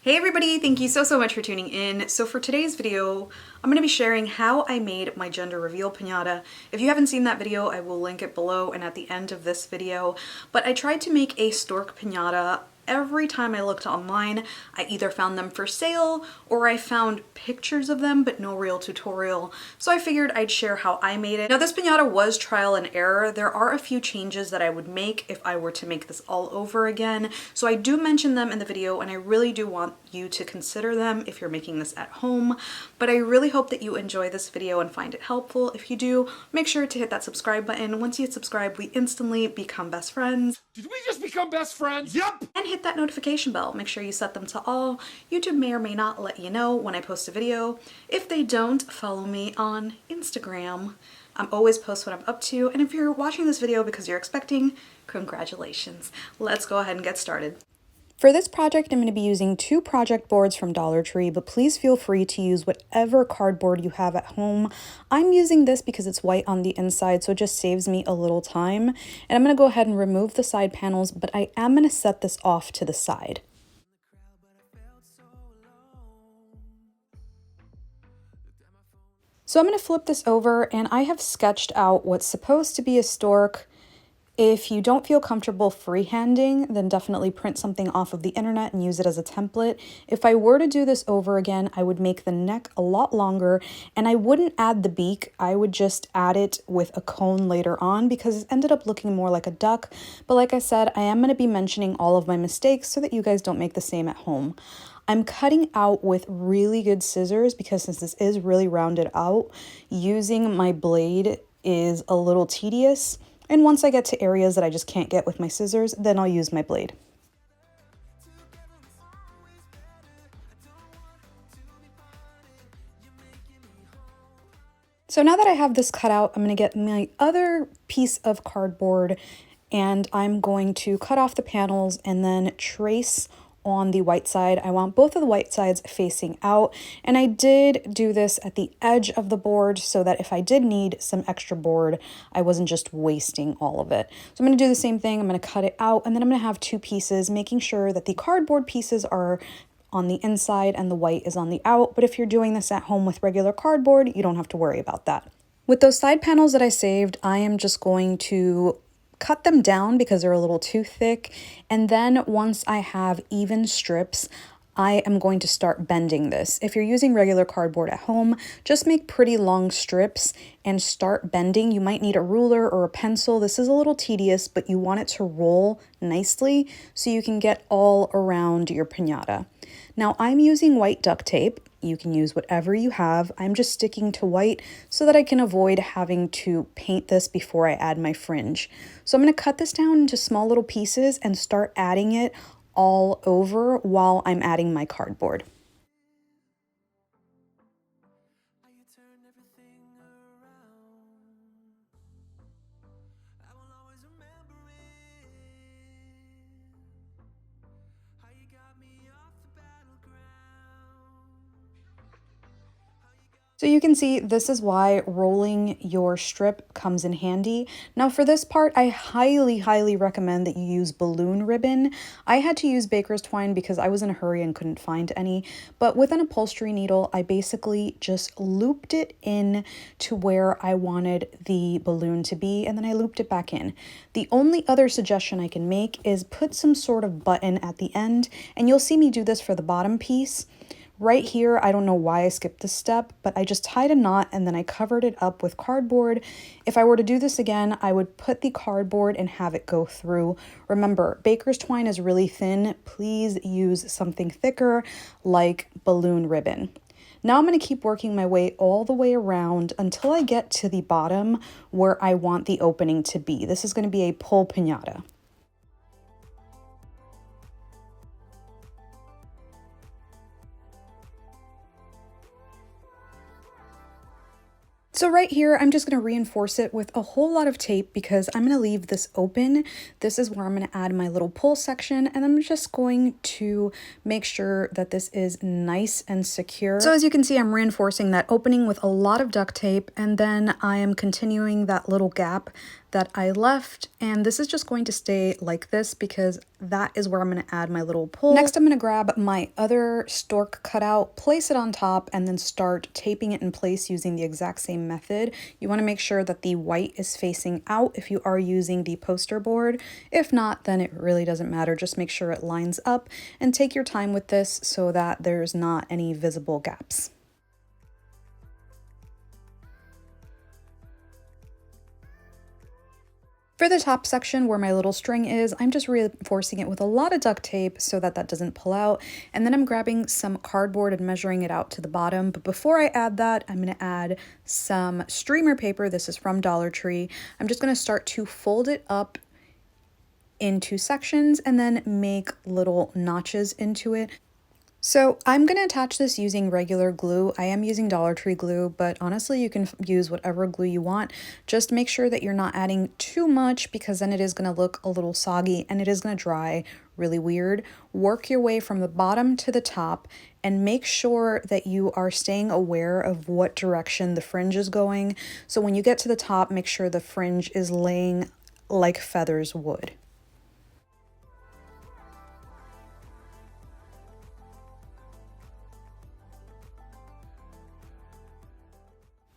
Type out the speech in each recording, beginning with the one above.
Hey everybody, thank you so much for tuning in. So for today's video, I'm going to be sharing how I made my gender reveal piñata. If you haven't seen that video, I will link it below and at the end of this video. But I tried to make a stork piñata. Every time I looked online, I either found them for sale or I found pictures of them, but no real tutorial. So I figured I'd share how I made it. Now this piñata was trial and error. There are a few changes that I would make if I were to make this all over again. So I do mention them in the video and I really do want you to consider them if you're making this at home. But I really hope that you enjoy this video and find it helpful. If you do, make sure to hit that subscribe button. Once you hit subscribe, we instantly become best friends. Did we just become best friends? Yep! And hit that notification bell. Make sure you set them to all. YouTube may or may not let you know when I post a video. If they don't, follow me on Instagram. I'm always post what I'm up to. And if you're watching this video because you're expecting, congratulations. Let's go ahead and get started. For this project, I'm going to be using 2 project boards from Dollar Tree, but please feel free to use whatever cardboard you have at home. I'm using this because it's white on the inside, so it just saves me a little time. And I'm going to go ahead and remove the side panels, but I am going to set this off to the side. So I'm going to flip this over, and I have sketched out what's supposed to be a stork. If you don't feel comfortable freehanding, then definitely print something off of the internet and use it as a template. If I were to do this over again, I would make the neck a lot longer and I wouldn't add the beak. I would just add it with a cone later on because it ended up looking more like a duck. But like I said, I am going to be mentioning all of my mistakes so that you guys don't make the same at home. I'm cutting out with really good scissors because since this is really rounded out, using my blade is a little tedious. And once I get to areas that I just can't get with my scissors, then I'll use my blade. So now that I have this cut out, I'm going to get my other piece of cardboard and I'm going to cut off the panels and then trace on the white side. I want both of the white sides facing out, and I did do this at the edge of the board so that if I did need some extra board, I wasn't just wasting all of it. So I'm going to do the same thing. I'm going to cut it out, and then I'm going to have 2 pieces, making sure that the cardboard pieces are on the inside and the white is on the out. But if you're doing this at home with regular cardboard, you don't have to worry about that. With those side panels that I saved, I am just going to cut them down because they're a little too thick, and then once I have even strips, I am going to start bending this. If you're using regular cardboard at home, just make pretty long strips and start bending. You might need a ruler or a pencil. This is a little tedious, but you want it to roll nicely so you can get all around your piñata. Now I'm using white duct tape. You can use whatever you have. I'm just sticking to white so that I can avoid having to paint this before I add my fringe. So I'm going to cut this down into small little pieces and start adding it all over while I'm adding my cardboard. So you can see this is why rolling your strip comes in handy. Now for this part, I highly recommend that you use balloon ribbon. I had to use baker's twine because I was in a hurry and couldn't find any, but with an upholstery needle, I basically just looped it in to where I wanted the balloon to be, and then I looped it back in. The only other suggestion I can make is put some sort of button at the end, and you'll see me do this for the bottom piece. Right here, I don't know why I skipped this step, but I just tied a knot and then I covered it up with cardboard. If I were to do this again, I would put the cardboard and have it go through. Remember, baker's twine is really thin. Please use something thicker like balloon ribbon. Now I'm going to keep working my way all the way around until I get to the bottom where I want the opening to be. This is going to be a pull piñata. So right here, I'm just going to reinforce it with a whole lot of tape because I'm going to leave this open. This is where I'm going to add my little pull section, and I'm just going to make sure that this is nice and secure. So as you can see, I'm reinforcing that opening with a lot of duct tape, and then I am continuing that little gap that I left, and this is just going to stay like this because that is where I'm going to add my little pull. Next, I'm going to grab my other stork cutout, place it on top, and then start taping it in place using the exact same method. You want to make sure that the white is facing out if you are using the poster board. If not, then it really doesn't matter. Just make sure it lines up and take your time with this so that there's not any visible gaps. For the top section where my little string is, I'm just reinforcing it with a lot of duct tape so that that doesn't pull out. And then I'm grabbing some cardboard and measuring it out to the bottom. But before I add that, I'm going to add some streamer paper. This is from Dollar Tree. I'm just going to start to fold it up into sections and then make little notches into it. So I'm going to attach this using regular glue. I am using Dollar Tree glue, but honestly, you can use whatever glue you want. Just make sure that you're not adding too much because then it is going to look a little soggy and it is going to dry really weird. Work your way from the bottom to the top and make sure that you are staying aware of what direction the fringe is going. So when you get to the top, make sure the fringe is laying like feathers would.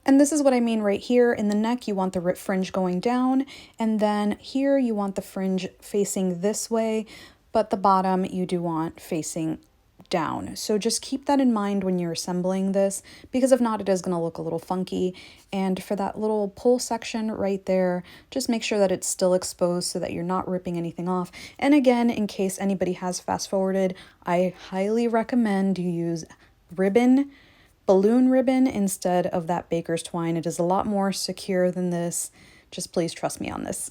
And this is what I mean right here. In the neck, you want the fringe going down, and then here you want the fringe facing this way, but the bottom you do want facing down. So just keep that in mind when you're assembling this, because if not, it is going to look a little funky. And for that little pull section right there, just make sure that it's still exposed so that you're not ripping anything off. And again, in case anybody has fast forwarded, I highly recommend you use balloon ribbon instead of that baker's twine. It is a lot more secure than this. Just please trust me on this.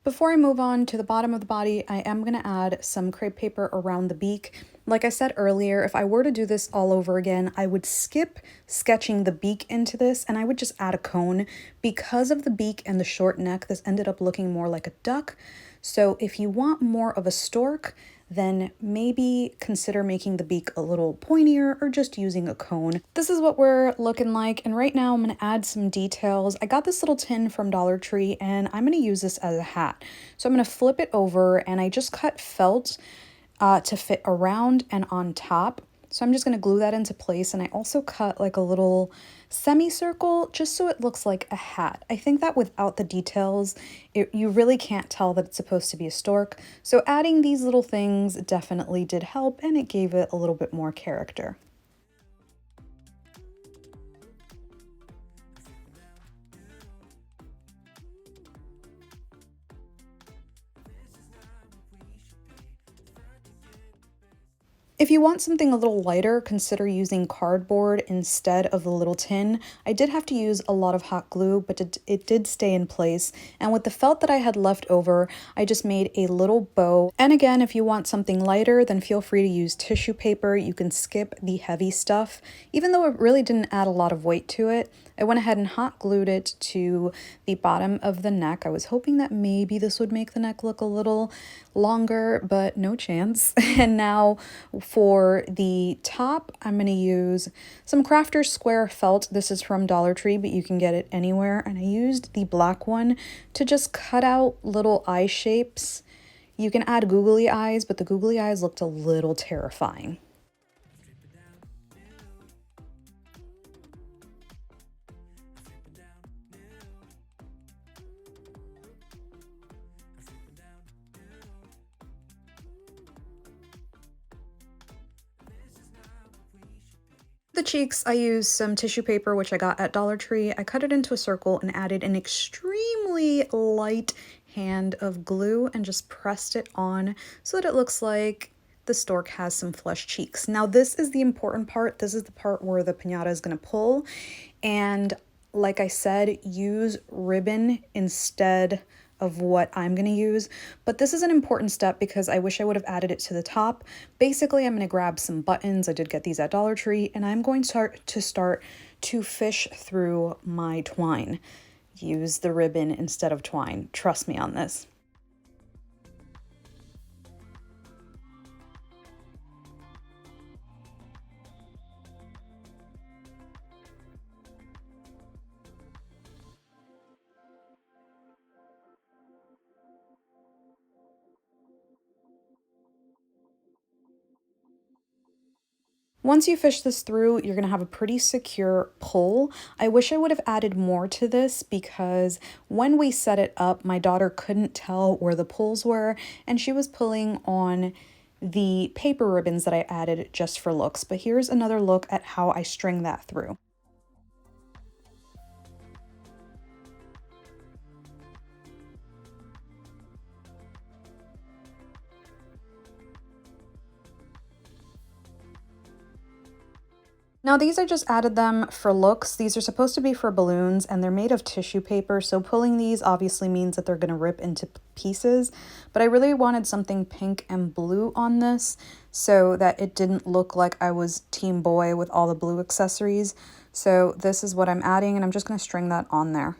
Before I move on to the bottom of the body, I am going to add some crepe paper around the beak. Like I said earlier, if I were to do this all over again, I would skip sketching the beak into this and I would just add a cone. Because of the beak and the short neck, this ended up looking more like a duck. So if you want more of a stork, then maybe consider making the beak a little pointier or just using a cone. This is what we're looking like, and right now I'm going to add some details. I got this little tin from Dollar Tree and I'm going to use this as a hat. So I'm going to flip it over and I just cut felt to fit around and on top. So I'm just going to glue that into place, and I also cut like a little semicircle just so it looks like a hat. I think that without the details, you really can't tell that it's supposed to be a stork. So adding these little things definitely did help, and it gave it a little bit more character. If you want something a little lighter, consider using cardboard instead of the little tin. I did have to use a lot of hot glue, but it did stay in place. And with the felt that I had left over, I just made a little bow. And again, if you want something lighter, then feel free to use tissue paper. You can skip the heavy stuff. Even though it really didn't add a lot of weight to it, I went ahead and hot glued it to the bottom of the neck. I was hoping that maybe this would make the neck look a little longer, but no chance. And now for the top, I'm going to use some Crafter's Square felt. This is from Dollar Tree, but you can get it anywhere. And I used the black one to just cut out little eye shapes. You can add googly eyes, but the googly eyes looked a little terrifying. The cheeks, I used some tissue paper, which I got at Dollar Tree. I cut it into a circle and added an extremely light hand of glue and just pressed it on so that it looks like the stork has some flush cheeks. Now this is the important part. This is the part where the piñata is going to pull. And like I said, use ribbon instead of what I'm going to use, but this is an important step because I wish I would have added it to the top. Basically, I'm going to grab some buttons. I did get these at Dollar Tree, and I'm going to start to fish through my twine. Use the ribbon instead of twine. Trust me on this. Once you fish this through, you're going to have a pretty secure pull. I wish I would have added more to this because when we set it up, my daughter couldn't tell where the pulls were, and she was pulling on the paper ribbons that I added just for looks. But here's another look at how I string that through. Now these I just added them for looks. These are supposed to be for balloons and they're made of tissue paper, so pulling these obviously means that they're going to rip into pieces, but I really wanted something pink and blue on this so that it didn't look like I was team boy with all the blue accessories. So this is what I'm adding and I'm just going to string that on there.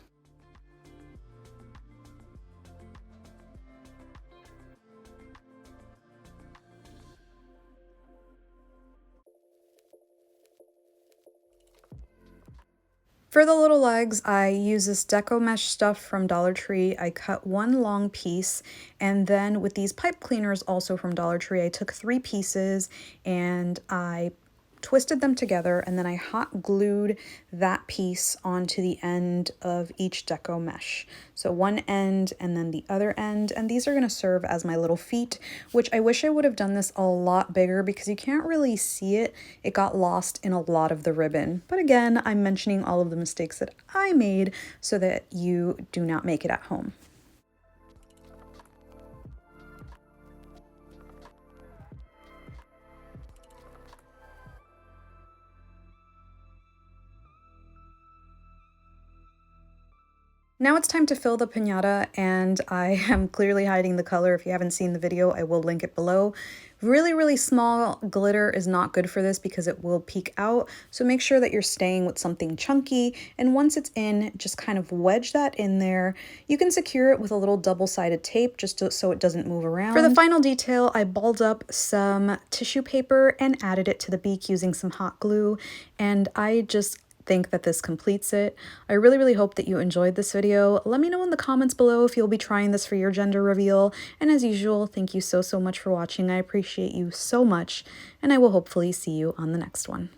For the little legs, I use this deco mesh stuff from Dollar Tree. I cut one long piece, and then with these pipe cleaners also from Dollar Tree, I took 3 pieces and I twisted them together, and then I hot glued that piece onto the end of each deco mesh. So one end and then the other end, and these are going to serve as my little feet, which I wish I would have done this a lot bigger because you can't really see it. It got lost in a lot of the ribbon. But again, I'm mentioning all of the mistakes that I made so that you do not make it at home. Now it's time to fill the piñata, and I am clearly hiding the color. If you haven't seen the video, I will link it below. Really, really small glitter is not good for this because it will peek out, so make sure that you're staying with something chunky, and once it's in, just kind of wedge that in there. You can secure it with a little double-sided tape just so it doesn't move around. For the final detail, I balled up some tissue paper and added it to the beak using some hot glue, and I just think that this completes it. I really, really hope that you enjoyed this video. Let me know in the comments below if you'll be trying this for your gender reveal. And as usual, thank you so much for watching. I appreciate you so much, and I will hopefully see you on the next one.